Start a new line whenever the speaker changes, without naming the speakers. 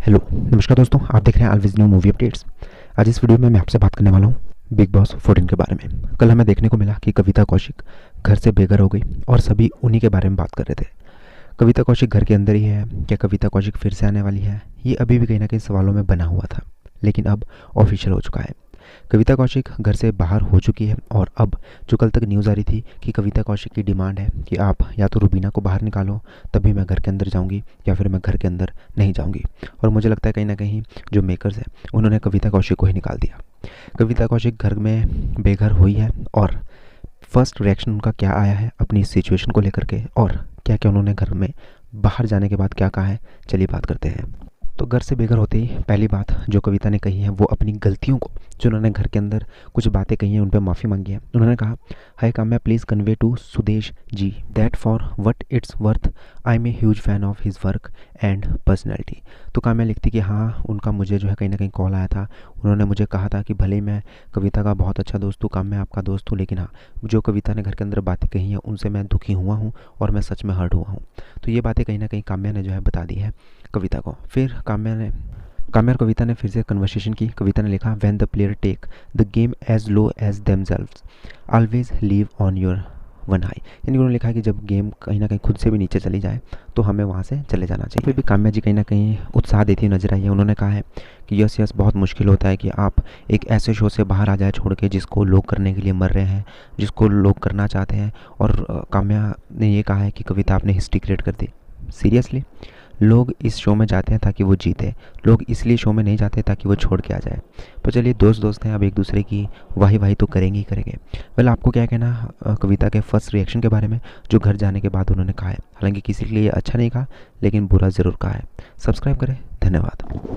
Hello नमस्कार दोस्तों, आप देख रहे हैं ऑलवेज न्यू मूवी अपडेट्स। आज इस वीडियो में मैं आपसे बात करने वाला हूँ बिग बॉस 14 के बारे में। कल हमें देखने को मिला कि कविता कौशिक घर से बेघर हो गई और सभी उन्हीं के बारे में बात कर रहे थे। कविता कौशिक घर के अंदर ही है, क्या कविता कौशिक फिर से आने वाली है? ये अभी भी कहीं ना कहीं सवालों में बना हुआ था, लेकिन अब ऑफिशियल हो चुका है। कविता कौशिक घर से बाहर हो चुकी है और अब जो कल तक न्यूज़ आ रही थी कि कविता कौशिक की डिमांड है कि आप या तो रुबीना को बाहर निकालो तभी मैं घर के अंदर जाऊंगी, या फिर मैं घर के अंदर नहीं जाऊंगी। और मुझे लगता है कहीं ना कहीं जो मेकर्स हैं उन्होंने कविता कौशिक को ही निकाल दिया। कविता कौशिक घर में बेघर हुई है और फर्स्ट रिएक्शन उनका क्या आया है अपनी सिचुएशन को लेकर के, और क्या क्या उन्होंने घर में बाहर जाने के बाद क्या कहा है, चलिए बात करते हैं। तो घर से बेघर होते ही पहली बात जो कविता ने कही है वो अपनी गलतियों को, जो उन्होंने घर के अंदर कुछ बातें कही हैं उन पर माफ़ी मांगी है। उन्होंने कहा, hi Kamya, please convey to Sudesh ji that for what it's worth I am a huge fan of his work and personality. तो काम्या लिखती कि हाँ, उनका मुझे जो है कहीं ना कहीं कॉल आया था। उन्होंने मुझे कहा था कि भले ही मैं कविता का बहुत अच्छा दोस्त हूँ, काम्या आपका दोस्त हूँ, लेकिन हाँ, जो कविता ने घर के अंदर बातें कही हैं उनसे मैं दुखी हुआ हूँ और मैं सच में हर्ट हुआ हूँ। तो ये बातें कहीं ना कहीं काम्या ने जो है बता दी है कविता को। फिर काम्या और कविता ने फिर से कन्वर्सेशन की। कविता ने लिखा, when the player take the game as low as themselves always leave on your one high. यानी उन्होंने लिखा है कि जब गेम कहीं ना कहीं खुद से भी नीचे चली जाए तो हमें वहाँ से चले जाना चाहिए। फिर भी काम्या जी कहीं ना कहीं उत्साह देती हुई नजर आई है। उन्होंने कहा है कि यस यस, बहुत मुश्किल होता है कि आप एक ऐसे शो से बाहर आ जाए छोड़ के जिसको लोग करने के लिए मर रहे हैं, जिसको लोग करना चाहते हैं। और काम्या ने ये कहा है कि कविता आपने हिस्ट्री क्रिएट कर दी। सीरियसली, लोग इस शो में जाते हैं ताकि वो जीते, लोग इसलिए शो में नहीं जाते ताकि वो छोड़ के आ जाए। तो चलिए, दोस्त दोस्त हैं, अब एक दूसरे की वाही वाही तो करेंगे ही करेंगे। वेल, आपको क्या कहना कविता के फर्स्ट रिएक्शन के बारे में जो घर जाने के बाद उन्होंने कहा है? हालांकि किसी के लिए अच्छा नहीं कहा, लेकिन बुरा ज़रूर कहा है। सब्सक्राइब करें, धन्यवाद।